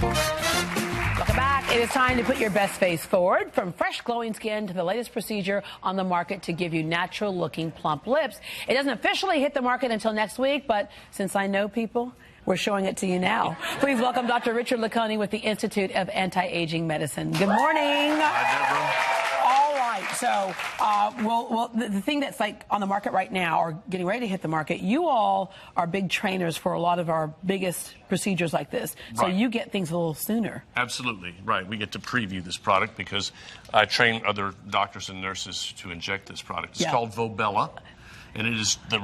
Welcome back. It is time to put your best face forward. From fresh glowing skin to the latest procedure on the market to give you natural looking plump lips. It doesn't officially hit the market until next week, but since I know people, we're showing it to you now. Please welcome Dr. Richard Lacconi with the Institute of Anti-Aging Medicine. Good morning. Hi, Deborah. All right, so the thing that's like on the market right now, or getting ready to hit the market, you all are big trainers for a lot of our biggest procedures like this. So Right. you get things a little sooner. Absolutely, right. We get to preview this product because I train other doctors and nurses to inject this product. It's called Volbella, and it is the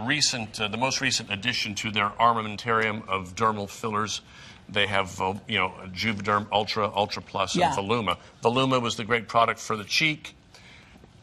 most recent addition to their armamentarium of dermal fillers. They have, Juvederm Ultra, Ultra Plus, and Voluma. Voluma was the great product for the cheek,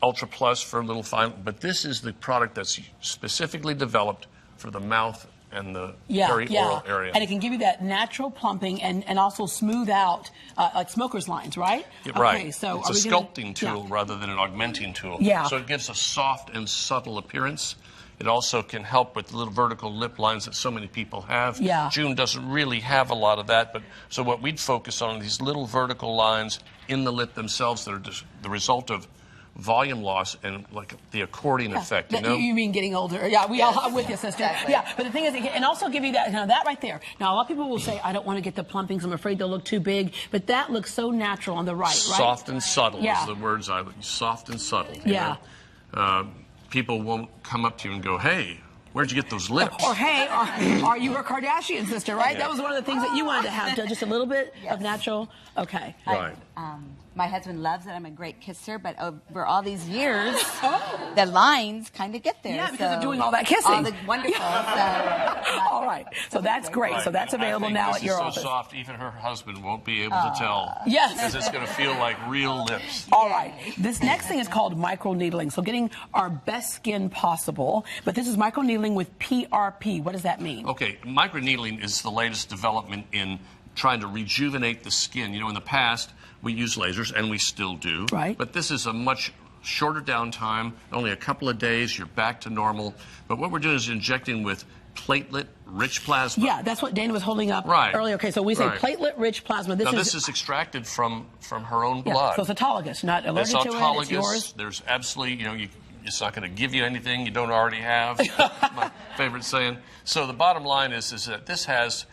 Ultra Plus for a little fine, but this is the product that's specifically developed for the mouth and the perioral area. And it can give you that natural plumping and also smooth out like smoker's lines, right? Yeah, right. Okay, so it's a sculpting tool rather than an augmenting tool. Yeah. So it gives a soft and subtle appearance. It also can help with the little vertical lip lines that so many people have. Yeah. June doesn't really have a lot of that, but so what we'd focus on are these little vertical lines in the lip themselves that are the result of volume loss and like the accordion effect, you know? You mean getting older? Yeah, I'm with you, sister. Exactly. Yeah, but the thing is, and also give you that, that right there. Now, a lot of people will say, I don't want to get the plumping because I'm afraid they'll look too big, but that looks so natural on the right, right? Soft and subtle is the words I would use. Soft and subtle. You know? People won't come up to you and go, hey, where'd you get those lips? Or hey, are you a Kardashian sister, right? That was one of the things that you wanted to have, just a little bit of natural. Okay. Right. My husband loves it. I'm a great kisser, but over all these years, the lines kind of get there. Yeah, because of doing all that kissing. All the wonderful. All right. So that's great. Right. So that's available now at your office. This is so soft, even her husband won't be able to tell. Yes. Because it's going to feel like real lips. All right. This next thing is called microneedling. So getting our best skin possible. But this is microneedling with PRP. What does that mean? Okay. Microneedling is the latest development in trying to rejuvenate the skin. You know, in the past, we used lasers, and we still do. Right. But this is a much shorter downtime, only a couple of days, you're back to normal. But what we're doing is injecting with platelet-rich plasma. Yeah, that's what Dana was holding up earlier. Okay, so we say platelet-rich plasma. This is extracted from her own blood. So it's autologous, not allergic to it. It's yours. There's absolutely, it's not going to give you anything you don't already have. My favorite saying. So the bottom line is that this has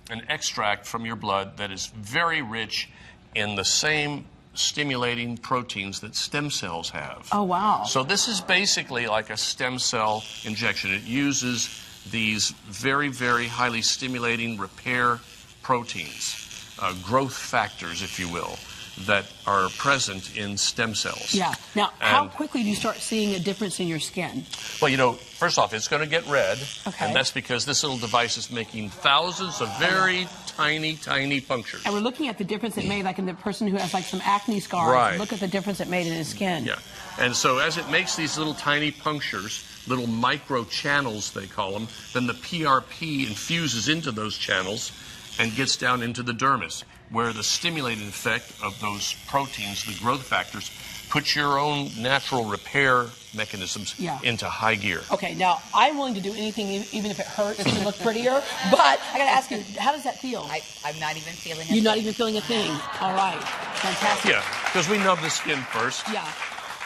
an extract from your blood that is very rich in the same stimulating proteins that stem cells have. Oh, wow. So this is basically like a stem cell injection. It uses these very, very highly stimulating repair proteins, growth factors, if you will, that are present in stem cells. Yeah. Now, how quickly do you start seeing a difference in your skin? Well, first off, it's going to get red, okay, and that's because this little device is making thousands of very tiny, tiny punctures. And we're looking at the difference it made, like in the person who has like some acne scars. Right. Look at the difference it made in his skin. Yeah. And so as it makes these little tiny punctures, little micro channels they call them, then the PRP infuses into those channels and gets down into the dermis, where the stimulating effect of those proteins, the growth factors, puts your own natural repair mechanisms into high gear. Okay, now I'm willing to do anything, even if it hurts to look prettier, but I got to ask you, how does that feel? I'm not even feeling a thing. You're not even feeling a thing. All right, fantastic. Yeah, because we numb the skin first. Yeah.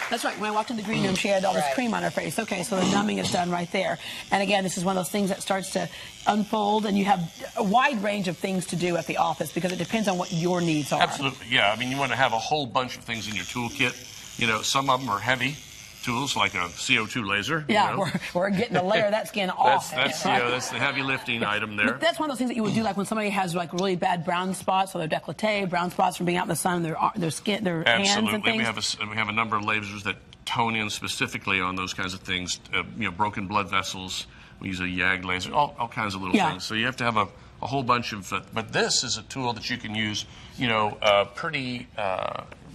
That's right. When I walked in the green room, she had all this cream on her face. Okay, so the numbing is done right there. And again, this is one of those things that starts to unfold, and you have a wide range of things to do at the office because it depends on what your needs are. Absolutely, yeah. I mean, you want to have a whole bunch of things in your toolkit. Some of them are heavy tools, like a CO2 laser. Yeah, we're getting a layer of that skin off. That's the heavy lifting item there. But that's one of those things that you would do, like when somebody has like really bad brown spots, so their décolleté, brown spots from being out in the sun, their skin, their hands and things. We have a number of lasers that tone in specifically on those kinds of things. Broken blood vessels. We use a YAG laser. All kinds of little things. So you have to have a whole bunch of. But this is a tool that you can use. Pretty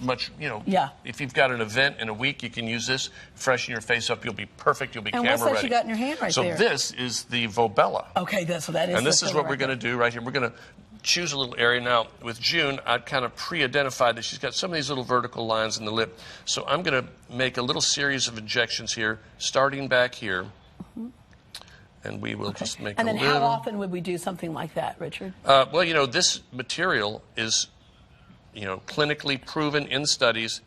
much. If you've got an event in a week, you can use this. Freshen your face up. You'll be perfect. You'll be camera ready. And what's that you got in your hand right there? So this is the Volbella. Okay, so that is. And this is what we're going to do right here. We're going to choose a little area. Now, with June, I'd kind of pre-identified that she's got some of these little vertical lines in the lip. So I'm going to make a little series of injections here, starting back here. and we will just make And a then little... how often would we do something like that, Richard? Well, you know, this material is, you know, clinically proven in studies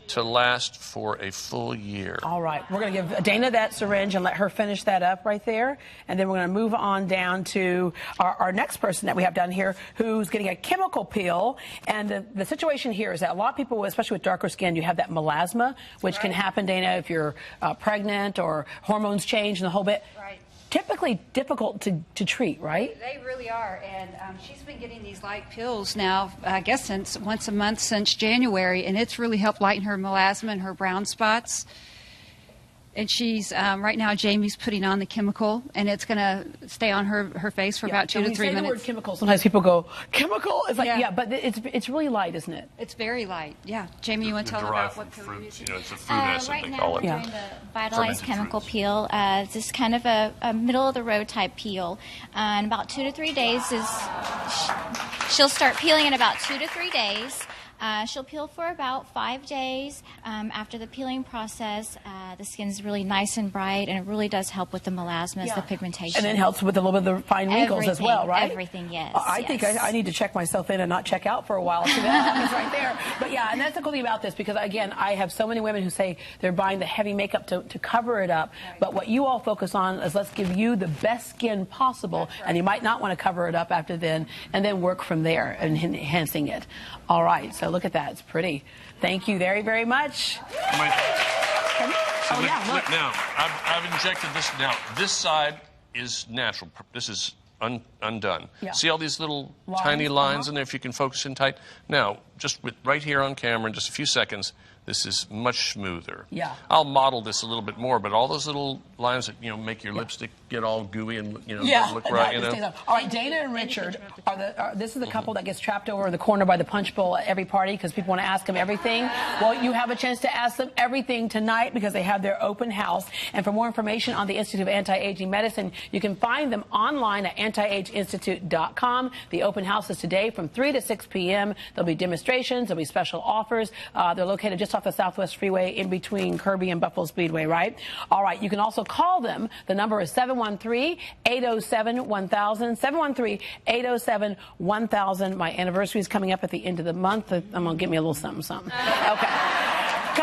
to last for a full year. All right. We're going to give Dana that syringe and let her finish that up right there. And then we're going to move on down to our next person that we have down here who's getting a chemical peel. And the situation here is that a lot of people, especially with darker skin, you have that melasma, which can happen, Dana, if you're pregnant or hormones change and the whole bit. Right. Typically difficult to treat, right? They really are, and she's been getting these light pills now, I guess, since once a month since January, and it's really helped lighten her melasma and her brown spots. And she's, right now, Jamie's putting on the chemical, and it's going to stay on her face for about 2 to 3 When you say the word minutes. chemical, sometimes people go, chemical? It's like, Yeah. yeah, but it's really light, isn't it? It's very light, yeah. Jamie, you want to tell them Derived about what from pill you're fruits. using? You know, it's a food acid, Right they now, call we're it. Yeah. doing the Vitalized Fermented chemical fruits. peel. It's just kind of a middle-of-the-road type peel. In about 2 to 3 days she'll start peeling in about 2 to 3 days. She'll peel for about 5 days. After the peeling process, the skin's really nice and bright, and it really does help with the melasmas, the pigmentation. And it helps with a little bit of the fine wrinkles as well, right? Everything, yes. I think I need to check myself in and not check out for a while. So that happens right there. But yeah, and that's the cool thing about this, because again, I have so many women who say they're buying the heavy makeup to cover it up. But what you all focus on is let's give you the best skin possible, and you might not want to cover it up after then, and then work from there and enhancing it. All right, so look at that. It's pretty. Thank you very, very much. So Oh, yeah, look. now, I've injected this. Now, this side is natural. This is undone. Yeah. See all these little Lines, tiny lines in there, if you can focus in tight? Now, just right here on camera in just a few seconds, this is much smoother. Yeah. I'll model this a little bit more, but all those little lines that, you know, make your lipstick get all gooey and, you know, look right, you know. All right, Dana and Richard, this is the couple that gets trapped over in the corner by the punch bowl at every party because people want to ask them everything. Well, you have a chance to ask them everything tonight because they have their open house. And for more information on the Institute of Anti-Aging Medicine, you can find them online at antiageinstitute.com. The open house is today from 3 to 6 p.m. There'll be demonstrations. There'll be special offers. They're located just off the Southwest Freeway in between Kirby and Buffalo Speedway, right? All right, you can also call them. The number is 713-807-1000, 713-807-1000. My anniversary is coming up at the end of the month. I'm going to give me a little something, something. Okay.